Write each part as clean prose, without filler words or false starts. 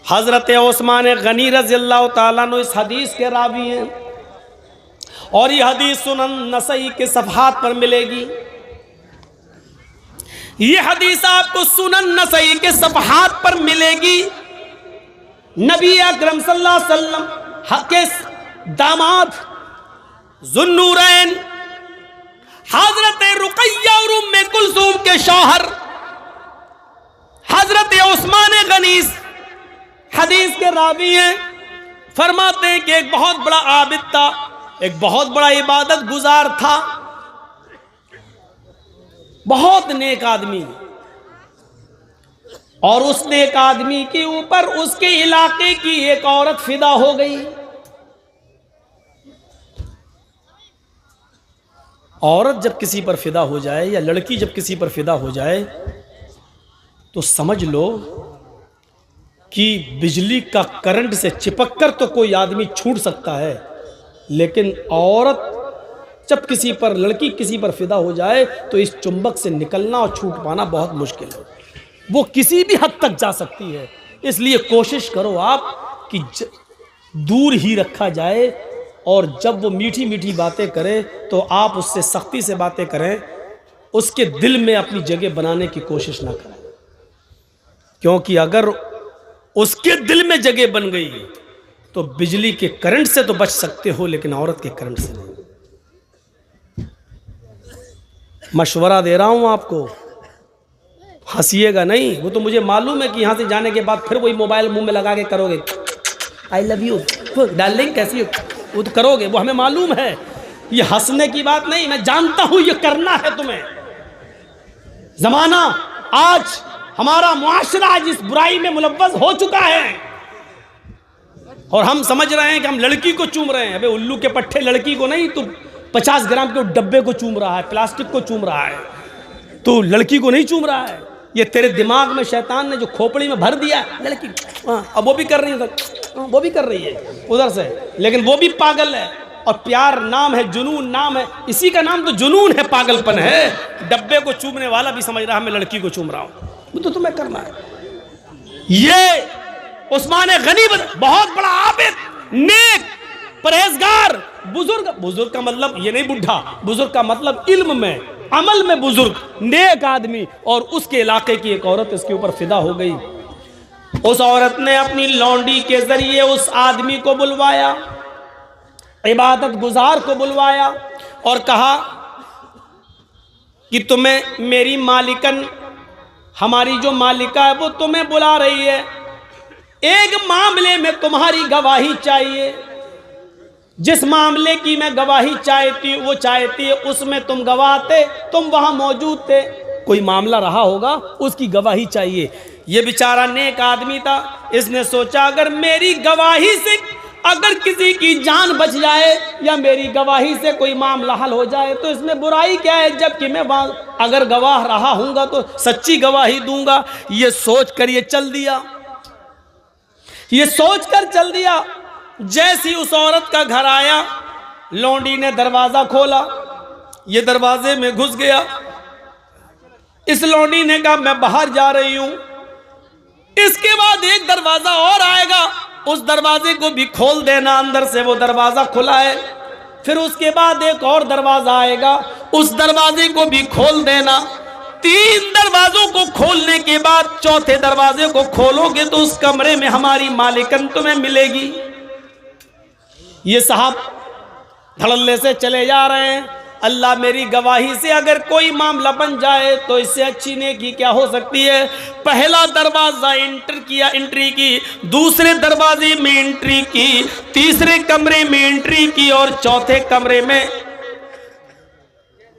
हज़रत उस्मान गनी रज़ियल्लाहु ताला अन्हु इस हदीस के रावी हैं और ये हदीस सुनन नसई के सफ़हात पर मिलेगी। ये हदीस आपको सुनन नसई के सफ़हात पर मिलेगी। नबी अकरम सल्लल्लाहु अलैहि वसल्लम के दामाद ज़ुन्नूरैन हज़रत रुक़य्या और उम्मे कुलसूम के शौहर हज़रत उस्मान गनी हदीस के रावी हैं। फरमाते हैं कि एक बहुत बड़ा आबिद था, एक बहुत बड़ा इबादत गुजार था, बहुत नेक आदमी, और उस नेक आदमी के ऊपर उसके इलाके की एक औरत फिदा हो गई। औरत जब किसी पर फिदा हो जाए या लड़की जब किसी पर फिदा हो जाए तो समझ लो कि बिजली का करंट से चिपककर तो कोई आदमी छूट सकता है, लेकिन औरत जब किसी पर, लड़की किसी पर फिदा हो जाए तो इस चुंबक से निकलना और छूट पाना बहुत मुश्किल है। वो किसी भी हद तक जा सकती है। इसलिए कोशिश करो आप कि दूर ही रखा जाए, और जब वो मीठी मीठी बातें करे तो आप उससे सख्ती से बातें करें, उसके दिल में अपनी जगह बनाने की कोशिश ना करें, क्योंकि अगर उसके दिल में जगह बन गई तो बिजली के करंट से तो बच सकते हो, लेकिन औरत के करंट से नहीं। मशवरा दे रहा हूं आपको, हंसिएगा नहीं। वो तो मुझे मालूम है कि यहां से जाने के बाद फिर वही मोबाइल मुंह में लगा के करोगे, आई लव यू डार्लिंग कैसी हो, वो तो करोगे, वो हमें मालूम है। ये हंसने की बात नहीं, मैं जानता हूं ये करना है तुम्हें। जमाना आज, हमारा मुआशरा आज इस बुराई में मुलव्वस हो चुका है, और हम समझ रहे हैं कि हम लड़की को चूम रहे हैं। अबे उल्लू के पट्टे, लड़की को नहीं, तू 50 ग्राम के डब्बे को चूम रहा है, प्लास्टिक को चूम रहा है, तू लड़की को नहीं चूम रहा है। ये तेरे दिमाग में शैतान ने जो खोपड़ी में भर दिया लड़की, अब वो भी कर रही है, वो भी कर रही है उधर से, लेकिन वो भी पागल है। और प्यार नाम है, जुनून नाम है, इसी का नाम तो जुनून है, पागलपन है। डब्बे को चूमने वाला भी समझ रहा है मैं लड़की को चूम रहा हूं, वो तो तुम्हें करना है। ये उस्मान गनी बहुत बड़ा आबिद, नेक, परहेजगार, बुजुर्ग। बुजुर्ग का मतलब ये नहीं बुढ़ा, बुजुर्ग का मतलब इल्म में, अमल में बुजुर्ग, नेक आदमी, और उसके इलाके की एक औरत इसके ऊपर फिदा हो गई। उस औरत ने अपनी लौंडी के जरिए उस आदमी को बुलवाया, इबादत गुजार को बुलवाया, और कहा कि तुम्हें मेरी मालिकन, हमारी जो मालिका है वो तुम्हें बुला रही है, एक मामले में तुम्हारी गवाही चाहिए। जिस मामले की मैं गवाही चाहती है उसमें तुम गवाह थे, तुम वहां मौजूद थे, कोई मामला रहा होगा उसकी गवाही चाहिए। ये बेचारा नेक आदमी था, इसने सोचा अगर मेरी गवाही से अगर किसी की जान बच जाए या मेरी गवाही से कोई मामला हल हो जाए तो इसमें बुराई क्या है, जबकि मैं अगर गवाह रहा हूंगा तो सच्ची गवाही दूंगा। ये सोच कर ये चल दिया, ये सोच कर चल दिया। जैसी उस औरत का घर आया, लौंडी ने दरवाजा खोला, ये दरवाजे में घुस गया। इस लौंडी ने कहा मैं बाहर जा रही हूं। इसके बाद एक दरवाजा और आएगा, उस दरवाजे को भी खोल देना, अंदर से वो दरवाजा खुला है। फिर उसके बाद एक और दरवाजा आएगा, उस दरवाजे को भी खोल देना। 3 दरवाजों को खोलने के बाद चौथे दरवाजे को खोलोगे तो उस कमरे में हमारी मालिकन तुम्हें मिलेगी। ये साहब धड़ल्ले से चले जा रहे हैं। अल्लाह मेरी गवाही से अगर कोई मामला बन जाए तो इससे अच्छी नेकी क्या हो सकती है। पहला दरवाजा एंट्री की, दूसरे दरवाजे में एंट्री की, तीसरे कमरे में एंट्री की, और चौथे कमरे में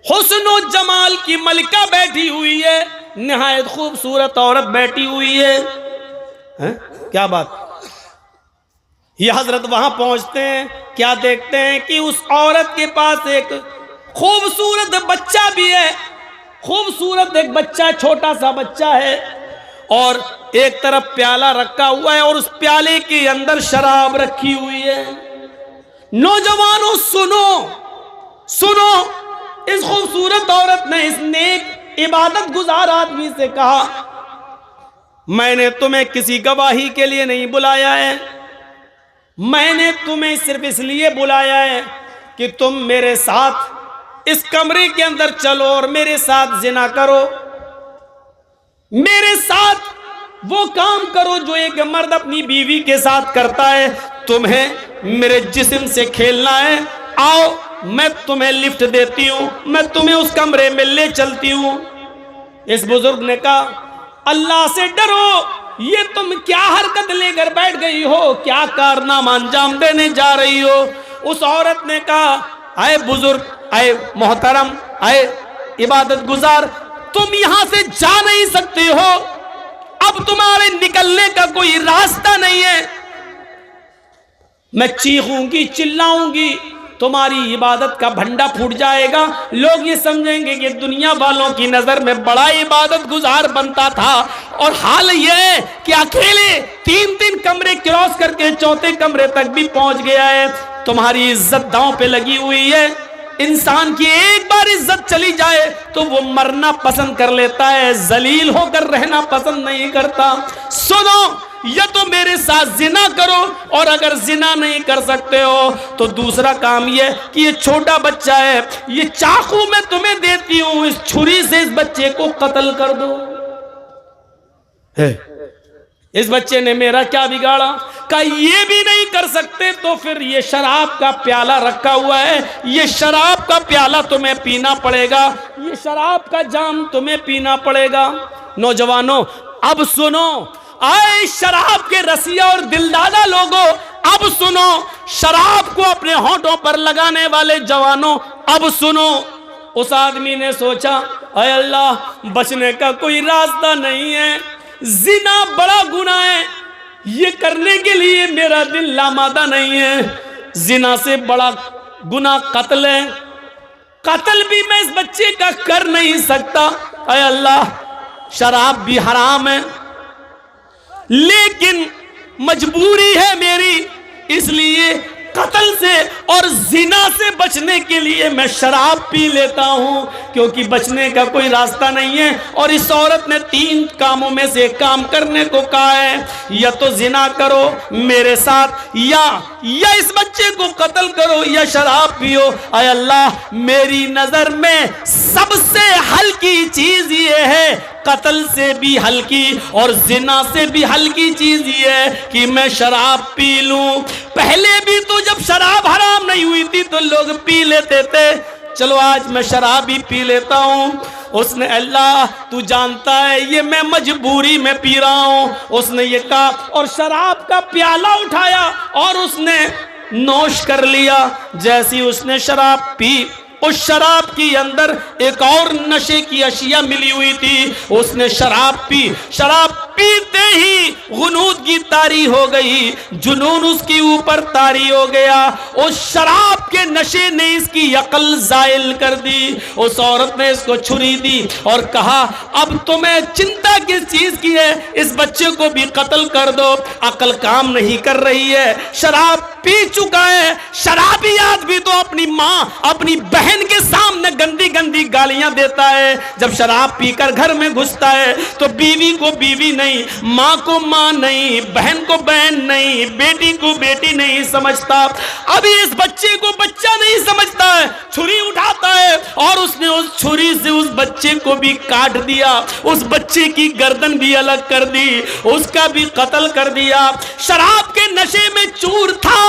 हुस्न जमाल की मलिका बैठी हुई है, निहायत खूबसूरत औरत बैठी हुई है। क्या बात। ये हजरत वहां पहुंचते हैं, क्या देखते हैं कि उस औरत के पास एक खूबसूरत बच्चा भी है। खूबसूरत एक बच्चा, छोटा सा बच्चा है, और एक तरफ प्याला रखा हुआ है और उस प्याले के अंदर शराब रखी हुई है। नौजवानों सुनो सुनो, इस खूबसूरत औरत ने इस नेक इबादत गुजार आदमी से कहा मैंने तुम्हें किसी गवाही के लिए नहीं बुलाया है, मैंने तुम्हें सिर्फ इसलिए बुलाया है कि तुम मेरे साथ इस कमरे के अंदर चलो और मेरे साथ जिना करो, मेरे साथ वो काम करो जो एक मर्द अपनी बीवी के साथ करता है। तुम्हें मेरे जिस्म से खेलना है, आओ मैं तुम्हें लिफ्ट देती हूं, मैं तुम्हें उस कमरे में ले चलती हूं। इस बुजुर्ग ने कहा अल्लाह से डरो, ये तुम क्या हरकत लेकर बैठ गई हो, क्या कारनामा अंजाम देने जा रही हो। उस औरत ने कहा आए बुजुर्ग, आए मोहतरम, आए इबादत गुजार, तुम यहां से जा नहीं सकते हो, अब तुम्हारे निकलने का कोई रास्ता नहीं है। मैं चीखूंगी चिल्लाऊंगी, तुम्हारी इबादत का भंडा फूट जाएगा, लोग ये समझेंगे कि दुनिया वालों की नजर में बड़ा इबादत गुजार बनता था। और हाल ये है कि अकेले 3 कमरे क्रॉस करके 4थे कमरे तक भी पहुंच गया है। तुम्हारी इज्जत दांव पे लगी हुई है। इंसान की एक बार इज्जत चली जाए तो वो मरना पसंद कर लेता है, जलील होकर रहना पसंद नहीं करता। सुनो, या तो मेरे साथ जिना करो, और अगर जिना नहीं कर सकते हो तो दूसरा काम ये कि ये छोटा बच्चा है, ये चाकू मैं तुम्हें देती हूं, इस छुरी से इस बच्चे को कत्ल कर दो। इस बच्चे ने मेरा क्या बिगाड़ा? का ये भी नहीं कर सकते तो फिर ये शराब का प्याला रखा हुआ है, ये शराब का प्याला तुम्हें पीना पड़ेगा, ये शराब का जाम तुम्हें पीना पड़ेगा। नौजवानों अब सुनो, आए शराब के रसिया और दिलदादा लोगों, अब सुनो, शराब को अपने होठों पर लगाने वाले जवानों, अब सुनो। उस आदमी ने सोचा अय अल्लाह, बचने का कोई रास्ता नहीं है, जिना बड़ा गुनाह है, ये करने के लिए मेरा दिल लामादा नहीं है। जिना से बड़ा गुनाह कत्ल है, कत्ल भी मैं इस बच्चे का कर नहीं सकता। अय अल्लाह, शराब भी हराम है, लेकिन मजबूरी है मेरी, इसलिए कत्ल से और जिना से बचने के लिए मैं शराब पी लेता हूं, क्योंकि बचने का कोई रास्ता नहीं है। और इस औरत ने 3 कामों में से एक काम करने को कहा है, या तो जिना करो मेरे साथ, या इस बच्चे को कत्ल करो, या शराब पियो। अय अल्लाह, मेरी नजर में सबसे हल्की चीज ये है, कत्ल से भी हल्की और जिना से भी हल्की चीज ये है कि मैं शराब पी लूं। पहले भी तो जब शराब हराम नहीं हुई थी तो लोग पी लेते थे, चलो आज मैं शराब ही पी लेता हूं। उसने अल्लाह तू जानता है ये मैं मजबूरी में पी रहा हूं, उसने ये कहा और शराब का प्याला उठाया और उसने नोश कर लिया। जैसी उसने शराब पी, उस शराब के अंदर एक और नशे की अशिया मिली हुई थी, उसने शराब पी। शराब पीते ही गुनूद की तारी हो गई, जुनून उसके ऊपर तारी हो गया। उस शराब के नशे ने इसकी अकल जायल कर दी। उस औरत ने इसको छुरी दी और कहा अब तुम्हें चिंता किस चीज की है, इस बच्चे को भी कत्ल कर दो। अकल काम नहीं कर रही है, शराब पी चुका है। शराबी आदमी तो अपनी माँ अपनी बहन के सामने गंदी गंदी गालियां देता है। जब शराब पीकर घर में घुसता है तो बीवी को बीवी नहीं, माँ को माँ नहीं, बहन को बहन नहीं, बेटी को बेटी नहीं समझता। अभी इस बच्चे को बच्चा नहीं समझता है, छुरी उठाता है और उसने उस छुरी से उस बच्चे को भी काट दिया, उस बच्चे की गर्दन भी अलग कर दी, उसका भी कत्ल कर दिया। शराब के नशे में चूर था।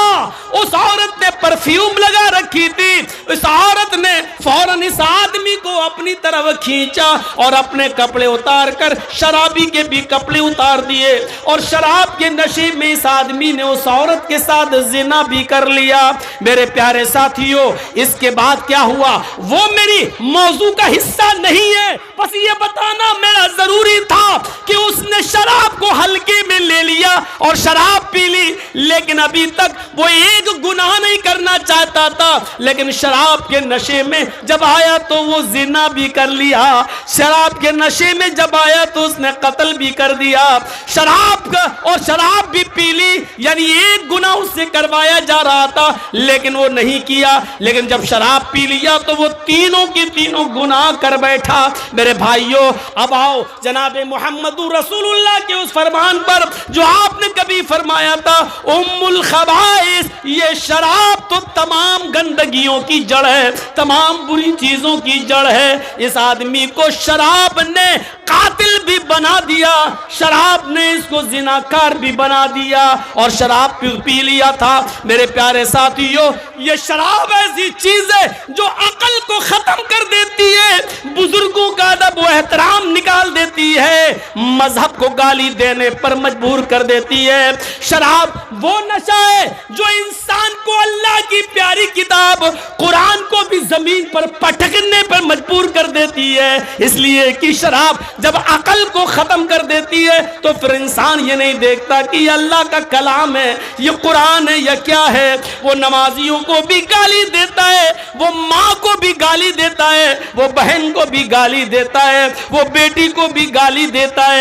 उस औरत ने परफ्यूम लगा रखी थी, उस औरत ने फौरन इस आदमी को अपनी तरफ खींचा और अपने कपड़े उतार कर शराबी के भी कपड़े उतार दिए और शराब के नशे में इस आदमी ने उस औरत के साथ जिना भी कर लिया। मेरे प्यारे साथियों, इसके बाद क्या हुआ वो मेरी मौजू का हिस्सा नहीं है, बस ये बताना मेरा जरूरी था कि उसने शराब को हल्के में ले लिया और शराब पी ली। लेकिन अभी तक वो एक गुनाह नहीं करना चाहता था, लेकिन शराब के नशे में जब आया तो वो जिना भी कर लिया, शराब के नशे में जब आया तो उसने कत्ल भी कर दिया, शराब का और शराब भी पी ली, यानी एक गुनाह उससे करवाया जा रहा था लेकिन वो नहीं किया। लेकिन जब शराब पी लिया तो वो तीनों की तीनों गुनाह कर बैठा। मेरे भाइयों, अब आओ जनाबे मोहम्मदुर रसूलुल्लाह के उस फरमान पर जो आपने कभी फरमाया था, उम्मुल खबाइस, ये शराब तो तमाम गंदगियों की जड़ है, तमाम बुरी चीजों की जड़ है। इस आदमी को शराब ने कातिल भी बना दिया, शराब ने इसको जिनाकार भी बना दिया और शराब पी लिया था। मेरे प्यारे साथियों, ये शराब ऐसी चीज है जो अकल को खत्म कर देती है, बुजुर्गों का अदब व एहतराम निकाल देती है, मजहब को गाली देने पर मजबूर कर देती है। शराब वो नशा है जो इंसान को अल्लाह की प्यारी किताब कुरान को भी जमीन पर पटकने पर मजबूर कर देती है, इसलिए कि शराब जब अकल को खत्म कर देती है तो फिर इंसान ये नहीं देखता कि अल्लाह का कलाम है, ये कुरान है या क्या है। वो नमाजियों को भी गाली देता है, वो माँ को भी गाली देता है, वो बहन को भी गाली देता है, वो बेटी को भी गाली देता है।